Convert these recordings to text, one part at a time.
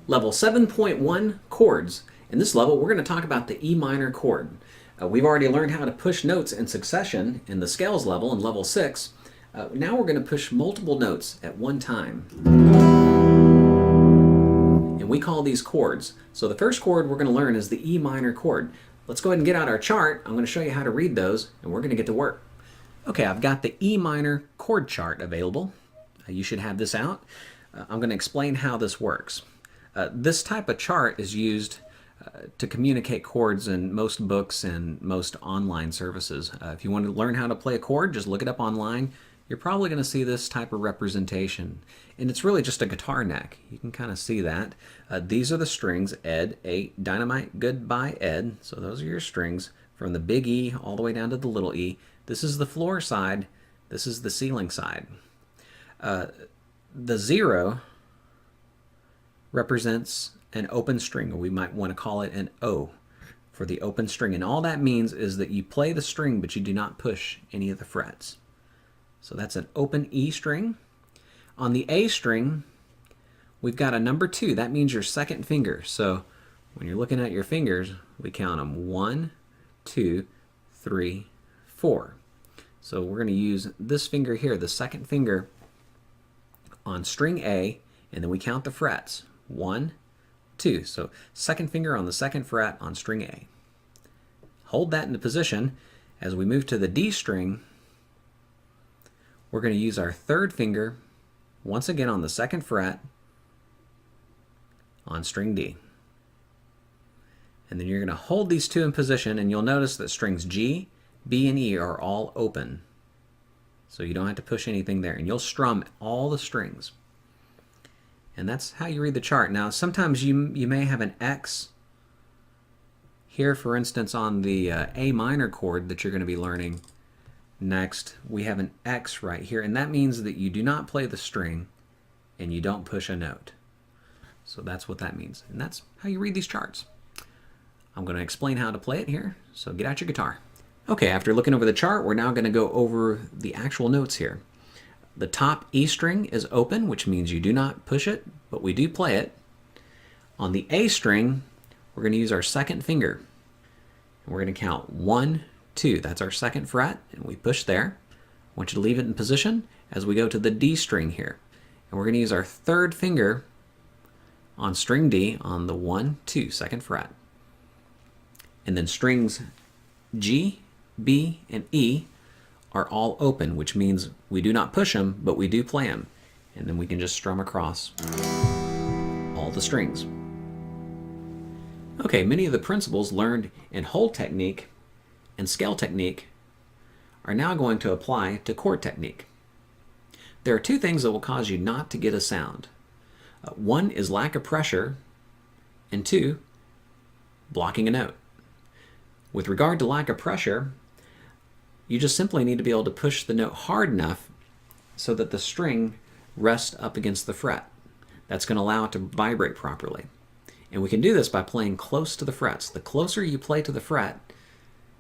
Level 7.1, chords. In this level, we're going to talk about the E minor chord. We've already learned how to push notes in succession in the scales level in level 6. Now we're going to push multiple notes at one time. And we call these chords. So the first chord we're going to learn is the E minor chord. Let's go ahead and get out our chart. I'm going to show you how to read those, and we're going to get to work. Okay, I've got the E minor chord chart available. You should have this out. I'm going to explain how this works. This type of chart is used to communicate chords in most books and most online services. If you want to learn how to play a chord, just look it up online. You're probably going to see this type of representation. And it's really just a guitar neck. You can kind of see that. These are the strings, Ed, A, Dynamite, Goodbye, Ed. So those are your strings from the big E all the way down to the little e. This is the floor side. This is the ceiling side. The 0 represents an open string, or we might want to call it an O for the open string. And all that means is that you play the string, but you do not push any of the frets. So that's an open E string. On the A string, we've got a number 2. That means your second finger. So when you're looking at your fingers, we count them 1, 2, 3, 4. So we're going to use this finger here, the second finger, on string A, and then we count the frets. 1, 2. So second finger on the second fret on string A. Hold that into position. As we move to the D string, we're going to use our third finger once again on the second fret on string D. And then you're going to hold these two in position, and you'll notice that strings G, B, and E are all open. So you don't have to push anything there, and you'll strum all the strings. And that's how you read the chart. Now, sometimes you may have an X here, for instance, on the A minor chord that you're going to be learning next. We have an X right here, and that means that you do not play the string and you don't push a note. So that's what that means, and that's how you read these charts. I'm going to explain how to play it here, so get out your guitar. Okay, after looking over the chart, we're now going to go over the actual notes here. The top E string is open, which means you do not push it, but we do play it. On the A string, we're going to use our second finger. And we're going to count 1, 2. That's our second fret, and we push there. I want you to leave it in position as we go to the D string here. And we're going to use our third finger on string D on the 1, 2, second fret. And then strings G, B, and E are all open, which means we do not push them, but we do play them. And then we can just strum across all the strings. Okay, many of the principles learned in hold technique and scale technique are now going to apply to chord technique. There are two things that will cause you not to get a sound. One is lack of pressure, and 2, blocking a note. With regard to lack of pressure, you just simply need to be able to push the note hard enough so that the string rests up against the fret. That's going to allow it to vibrate properly. And we can do this by playing close to the frets. The closer you play to the fret,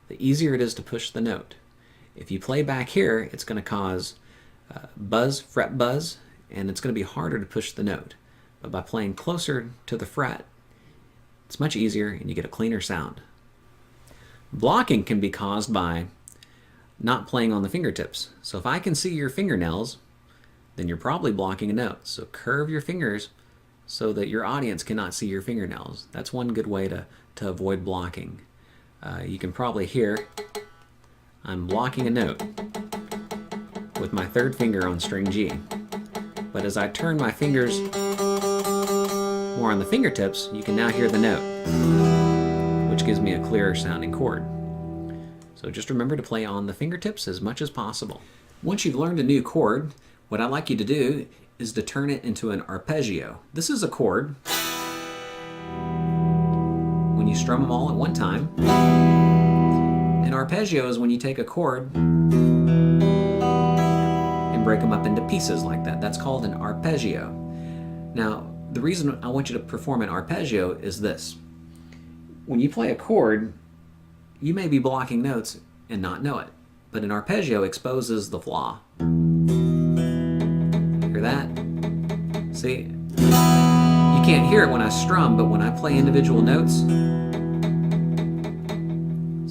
the easier it is to push the note. If you play back here, it's going to cause buzz, fret buzz, and it's going to be harder to push the note. But by playing closer to the fret, it's much easier and you get a cleaner sound. Blocking can be caused by not playing on the fingertips. So if I can see your fingernails, then you're probably blocking a note. So curve your fingers so that your audience cannot see your fingernails. That's one good way to avoid blocking. You can probably hear I'm blocking a note with my third finger on string G. But as I turn my fingers more on the fingertips, you can now hear the note, which gives me a clearer sounding chord. So just remember to play on the fingertips as much as possible. Once you've learned a new chord, what I'd like you to do is to turn it into an arpeggio. This is a chord when you strum them all at one time. An arpeggio is when you take a chord and break them up into pieces like that. That's called an arpeggio. Now, the reason I want you to perform an arpeggio is this. When you play a chord, you may be blocking notes and not know it. but an arpeggio exposes the flaw. Hear that? See? You can't hear it when I strum, but when I play individual notes,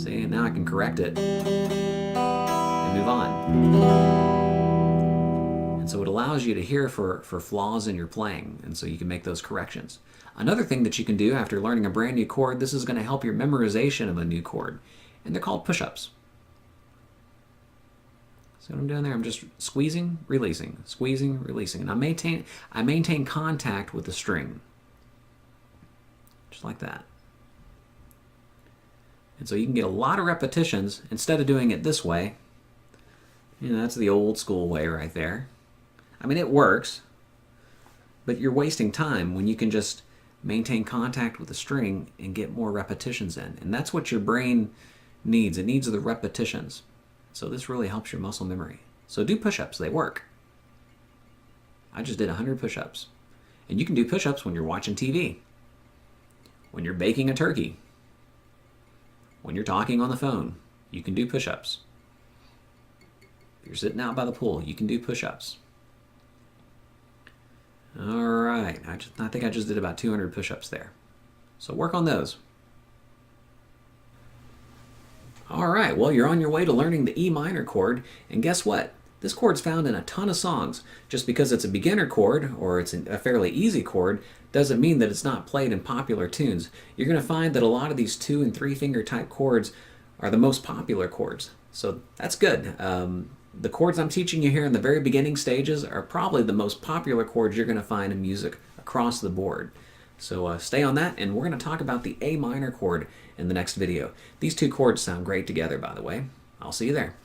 see, now I can correct it and move on. And so it allows you to hear for flaws in your playing, and so you can make those corrections. Another thing that you can do after learning a brand new chord, this is going to help your memorization of a new chord, and they're called push-ups. See what I'm doing there? I'm just squeezing, releasing, and I maintain contact with the string, just like that. And so you can get a lot of repetitions instead of doing it this way. You know, that's the old school way right there. I mean, it works, but you're wasting time when you can just maintain contact with the string and get more repetitions in. And that's what your brain needs. It needs the repetitions. So this really helps your muscle memory. So do push-ups. They work. I just did 100 push-ups. And you can do push-ups when you're watching TV, when you're baking a turkey, when you're talking on the phone. You can do push-ups. If you're sitting out by the pool, you can do push-ups. All right. I think I just did about 200 push-ups there. So work on those. All right, well, you're on your way to learning the E minor chord, and guess what? This chord's found in a ton of songs. Just because it's a beginner chord, or it's a fairly easy chord, doesn't mean that it's not played in popular tunes. You're going to find that a lot of these 2- and 3-finger type chords are the most popular chords. So that's good. The chords I'm teaching you here in the very beginning stages are probably the most popular chords you're going to find in music across the board. So stay on that, and we're going to talk about the A minor chord in the next video. These two chords sound great together, by the way. I'll see you there.